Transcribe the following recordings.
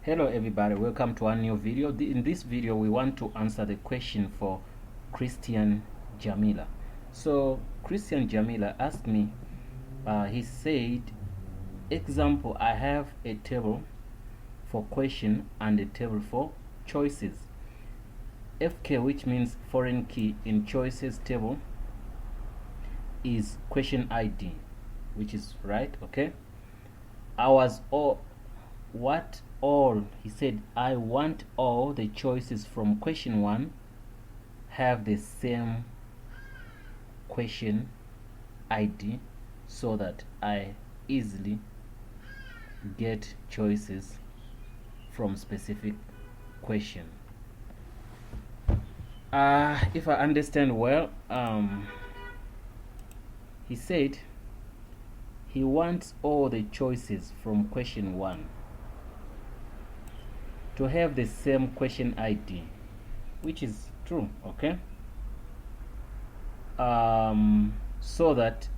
Hello everybody, welcome to a new video. In this video we want to answer the question for Christian Jamila. So Christian Jamila asked me, he said, example, I have a table for question and a table for choices. FK, which means foreign key, in choices table is question ID, which is right. Okay, he said, I want all the choices from question 1 have the same question ID so that I easily get choices from specific question. If I understand well, he said he wants all the choices from question 1 to have the same question ID, which is true. Okay, so that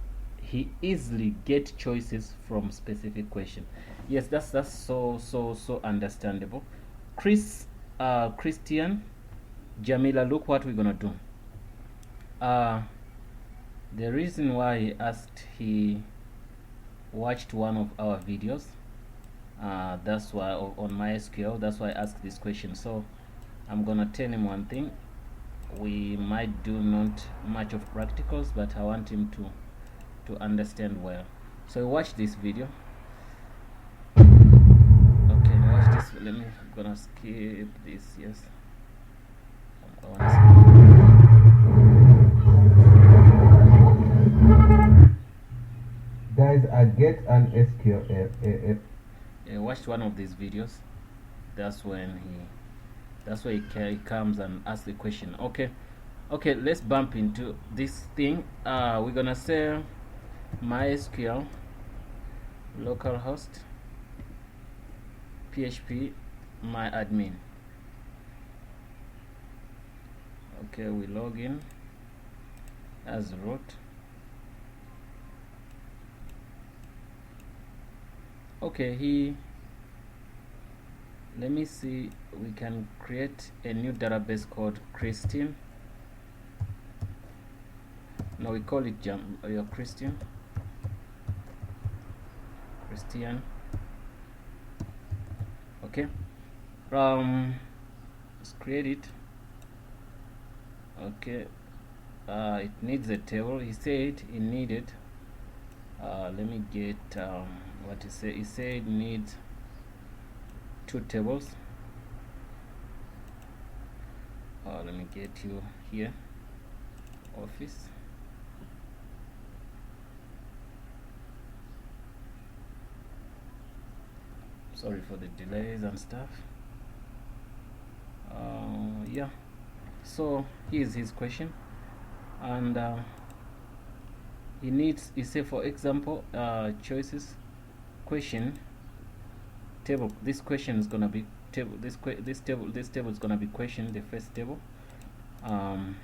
he easily get choices from specific question. Yes, that's so understandable. Christian Jamila, look what we're gonna do. The reason why he asked, he watched one of our videos, that's why on MySQL, that's why I asked this question. So I'm gonna tell him one thing. We might do not much of practicals, but I want him to understand well. So watch this video. Okay, watch this. I'm gonna skip this. Yes, guys, I get an SQL. Watch one of these videos. That's where he comes and asks the question. Okay, let's bump into this thing. We're gonna say MySQL localhost PHP myadmin. Okay, we log in as root. Okay, let me see, we can create a new database called Christian. No, we call it Christian. Okay, let's create it. Okay, it needs a table. He said he needed, let me get what he said. He said it needs 2 tables. Let me get you here, office. Sorry for the delays and stuff. Yeah, so here's his question, and he said, for example, choices question table. This question is gonna be table. This table is gonna be question, the first table, and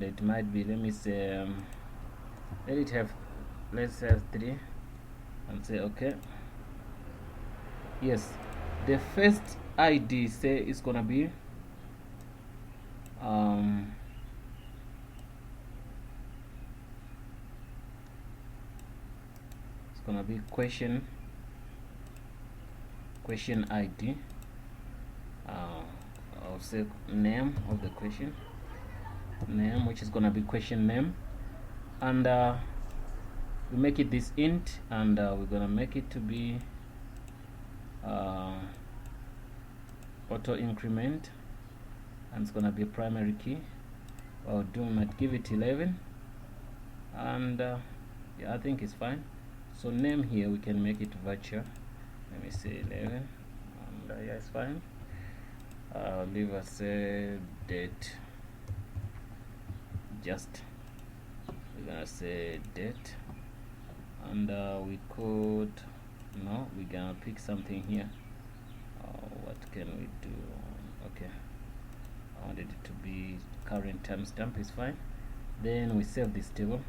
it might be, let me say, let's have 3, and say okay. Yes, the first ID say is gonna be it's gonna be question ID. I'll say name of the question, which is gonna be question name, and we make it this int, and we're gonna make it to be auto increment, and it's gonna be a primary key. Might give it 11, and yeah, I think it's fine. So name here, we can make it VARCHAR. Let me say 11, and yeah, it's fine. Leave us a date. We're gonna say date, and we could, no, we're gonna pick something here. What can we do? Okay, I wanted it to be current timestamp, is fine. Then we save this table.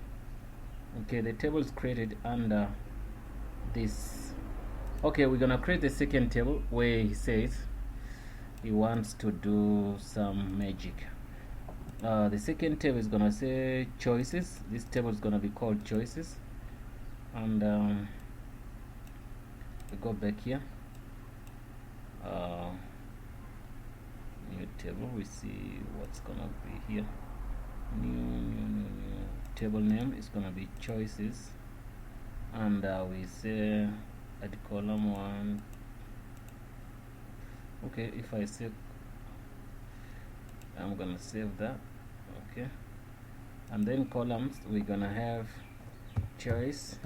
Okay, the table is created under this Okay, we're gonna create the second table where he says he wants to do some magic. The second table is gonna say choices. This table is gonna be called choices, and we go back here, new table. We see what's gonna be here. New table name is gonna be choices, and we say at column 1. Okay, if I say, I'm gonna save that. Okay, and then columns, we're gonna have choice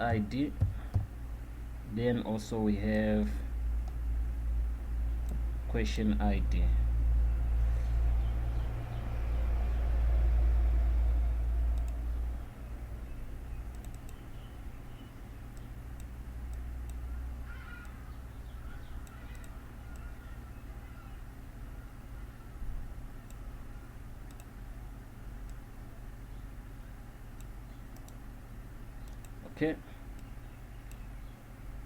ID, then also we have question ID. Okay,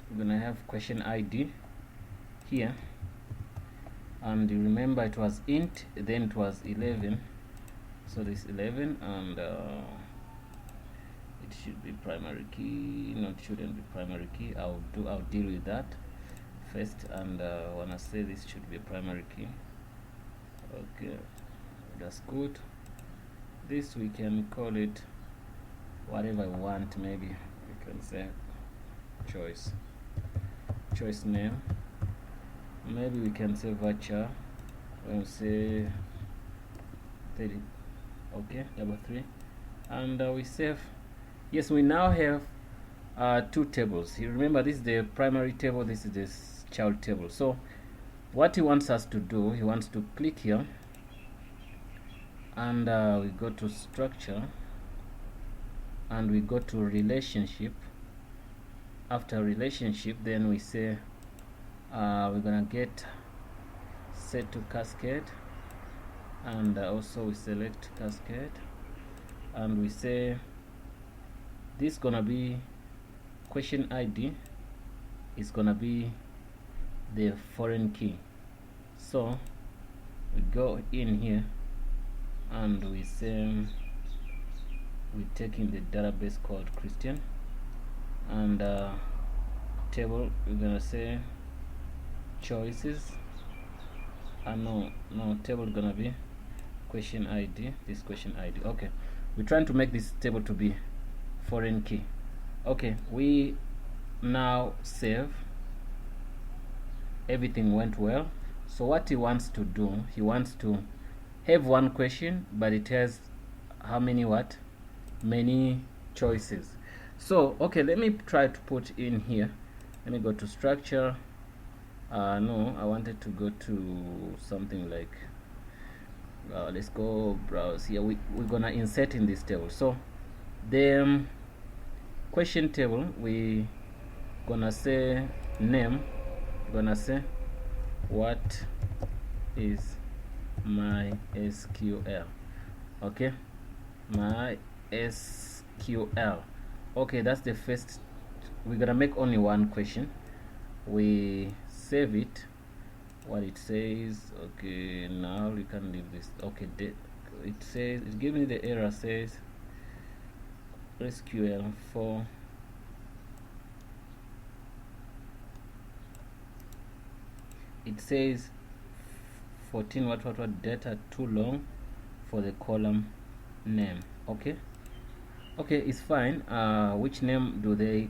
we're gonna have question ID here, and you remember it was int, then it was 11, so this 11, and it should be primary key. No, it shouldn't be primary key. I'll deal with that first, and wanna say this should be a primary key. Okay, that's good. This we can call it whatever I want. Maybe we can say choice name. Maybe we can say VARCHAR. We'll say 30. Okay, double 3, and we save. Yes, we now have 2 tables. You remember, this is the primary table, this is this child table. So what he wants us to do, he wants to click here, and we go to structure, and we go to relationship. After relationship, then we say we're gonna get set to cascade, and also we select cascade, and we say this gonna be question ID is gonna be the foreign key. So we go in here, and we say we take in the database called Christian, and table, we're gonna say choices, and no table gonna be question ID, this question ID. Okay, we're trying to make this table to be foreign key. Okay, we now save. Everything went well. So what he wants to do, he wants to have one question, but it has how many many choices. So okay, let me try to put in here. Let me go to structure. No, I wanted to go to something like let's go browse here. We're gonna insert in this table. So the question table, we gonna say name, gonna say what is MySQL. Okay, MySQL. Okay, that's the first. We're gonna make only one question. We save it, what it says. Okay, now we can leave this. Okay, it says, it gives me the error, says SQL for it says 14 what data too long for the column name. Okay, it's fine. Which name do they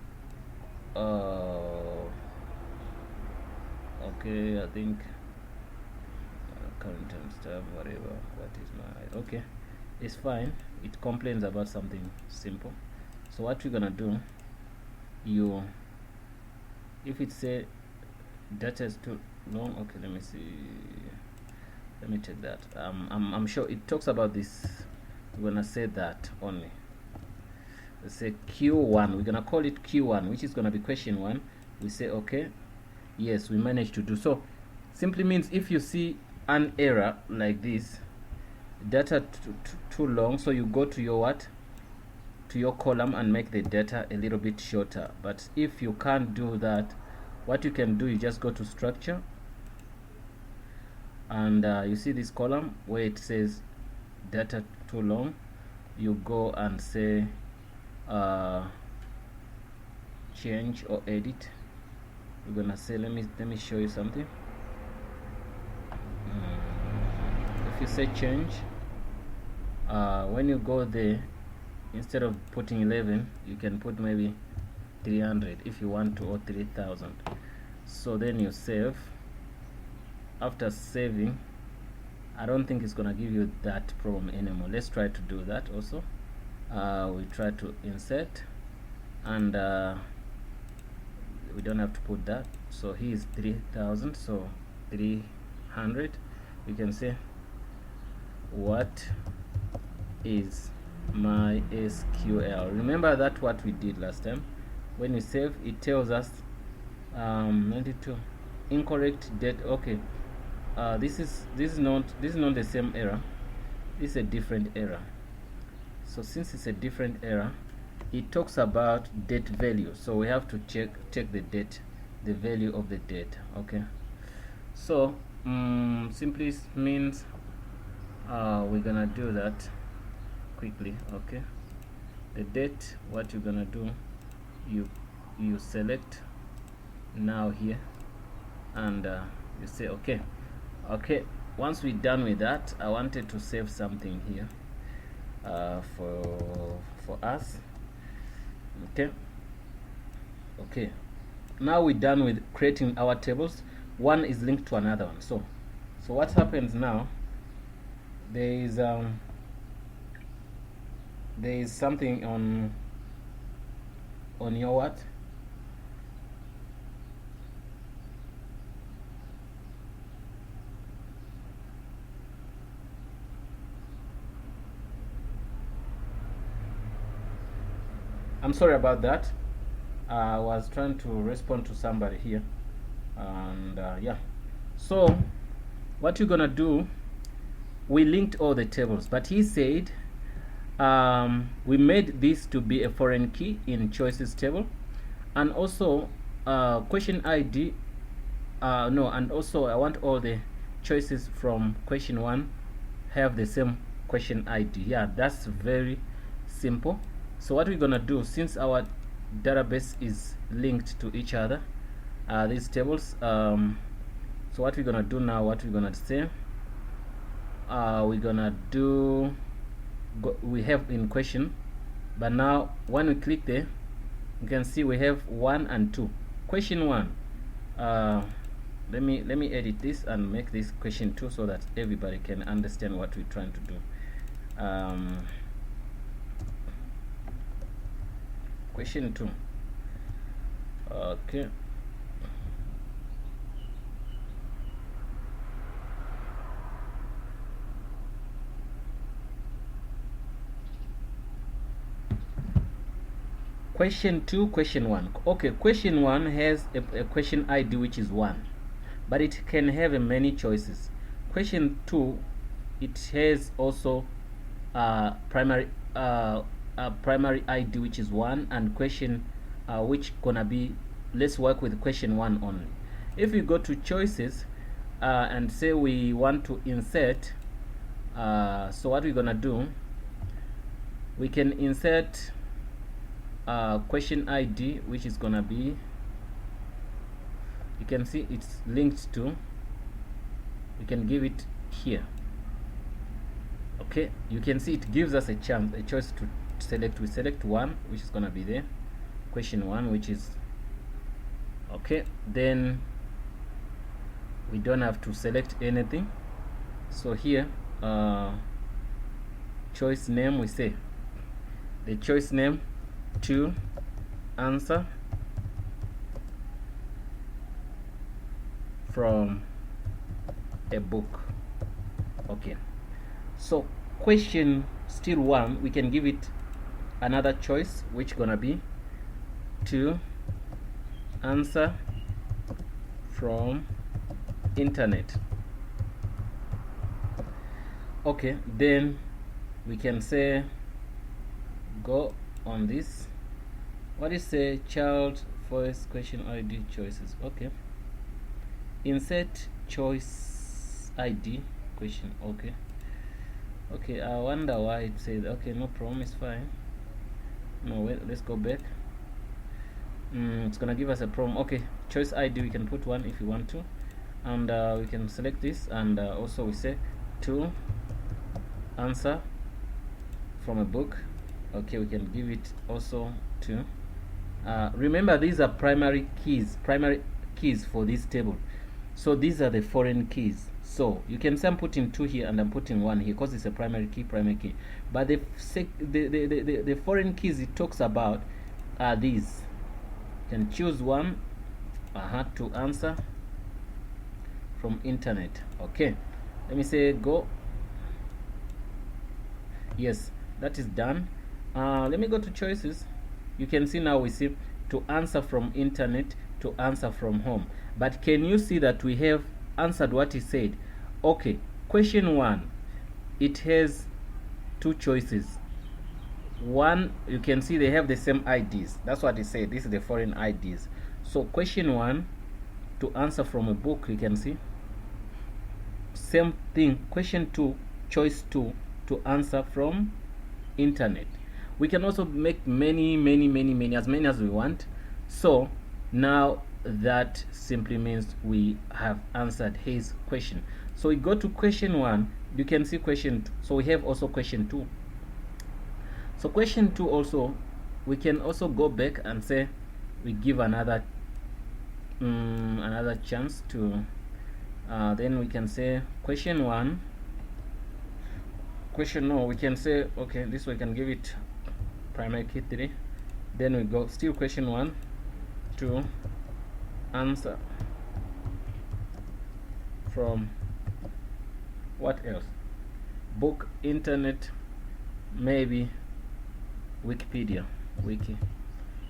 okay, I think current time stuff, whatever. What is my okay, it's fine. It complains about something simple. So what we're gonna do, if it say data is too long, okay, let me see, let me check that. I'm sure it talks about this. We're gonna say that only. Let's say Q1. We're gonna call it Q1, which is gonna be question 1. We say okay, yes, we managed to do so. Simply means if you see an error like this, data too long, so you go to your to your column and make the data a little bit shorter. But if you can't do that, what you can do, you just go to structure, and you see this column where it says data too long. You go and say change or edit. We're gonna say, let me show you something. If you say change, when you go there, instead of putting 11, you can put maybe 300 if you want to, or 3000. So then you save. After saving, I don't think it's gonna give you that problem anymore. Let's try to do that also. We try to insert, and we don't have to put that. So here is 3000, so 300. You can say, what is MySQL? Remember that what we did last time. When you save, it tells us 92 incorrect date. Okay, this is not the same error. This is a different error. So since it's a different error, it talks about date value, so we have to check the date, the value of the date. Okay, so simply means we're gonna do that quickly. Okay, the date, what you're gonna do, you select now here, and you say okay. Once we're done with that, I wanted to save something here for us. Okay, now we're done with creating our tables. One is linked to another one. So what happens now, there is something on your what? I'm sorry about that. I was trying to respond to somebody here, and yeah. So what you're gonna do, we linked all the tables, but he said we made this to be a foreign key in choices table, and also question ID. No, and also I want all the choices from question 1 have the same question ID. Yeah, that's very simple. So what we're gonna do, since our database is linked to each other, these tables, so what we're gonna do now, what we're gonna say, we're gonna do, we have in question, but now when we click there, you can see we have 1 and 2. Question 1, let me edit this and make this question 2 so that everybody can understand what we're trying to do. Question 2. Okay. Question 2, question 1. Okay, question 1 has a question ID which is 1, but it can have many choices. Question 2, it has also primary ID which is 1, and question which gonna be, let's work with question 1 only. If we go to choices and say we want to insert, so what we're gonna do, we can insert question ID which is gonna be, you can see it's linked to, you can give it here. Okay, you can see it gives us a choice to select. We select 1, which is gonna be there, question 1, which is okay. Then we don't have to select anything. So here, choice name, we say the choice name to answer from a book. Okay, so question still 1, we can give it another choice which gonna be to answer from internet. Okay, then we can say go on this. What is a child first question ID choices? Okay, insert choice ID question. Okay, I wonder why it says okay, no problem, it's fine. No, wait, let's go back. It's gonna give us a problem. Okay, choice ID, we can put 1 if you want to, and we can select this, and also we say to answer from a book. Okay, we can give it also to remember, these are primary keys for this table, so these are the foreign keys. So you can say I'm putting 2 here and I'm putting 1 here because it's a primary key, but the foreign keys it talks about are these. You can choose 1 to answer from internet. Okay, let me say go. Yes, that is done. Let me go to choices. You can see now we see to answer from internet, to answer from home. But can you see that we have answered what he said? Okay, question 1, it has 2 choices. 1, you can see they have the same IDs. That's what he said. This is the foreign IDs. So question 1, to answer from a book, you can see same thing. Question 2, choice 2, to answer from internet. We can also make many, as many as we want. So now that simply means we have answered his question. So we go to question 1, you can see question 2. So we have also question 2. So question 2 also, we can also go back and say we give another chance to then we can say question 1. We can say okay, this we can give it primary key 3. Then we go still question 1 to answer from what else? Book, internet, maybe Wikipedia,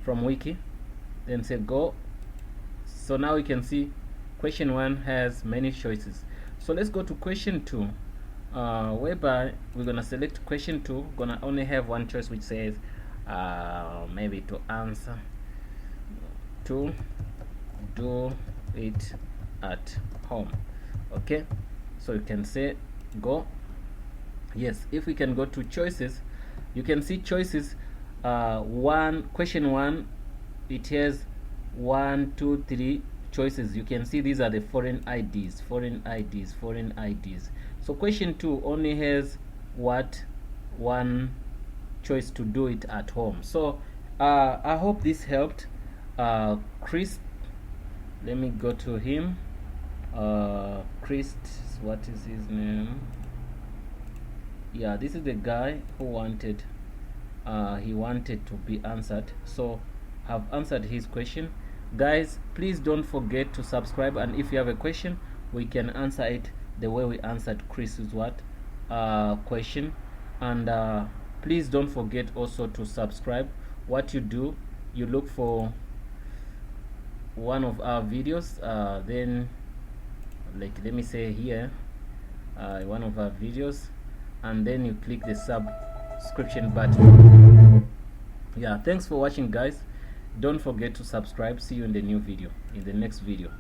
from wiki. Then say go. So now we can see question 1 has many choices. So let's go to question 2, whereby we're gonna select question 2. Gonna only have 1 choice, which says maybe to answer, to do it at home. Okay, so you can say go. Yes, if we can go to choices, you can see choices. Question 1, it has 1, 2, 3 choices. You can see these are the foreign IDs. So question 2 only has 1 choice, to do it at home. So I hope this helped. Chris, let me go to him. Chris, what is his name? Yeah, this is the guy who wanted he wanted to be answered, so I've answered his question. Guys, please don't forget to subscribe, and if you have a question, we can answer it the way we answered Chris's question. And please don't forget also to subscribe. What you do, you look for one of our videos, then like let me say here, one of our videos, and then you click the subscription button. Yeah, thanks for watching, guys. Don't forget to subscribe. See you in the next video.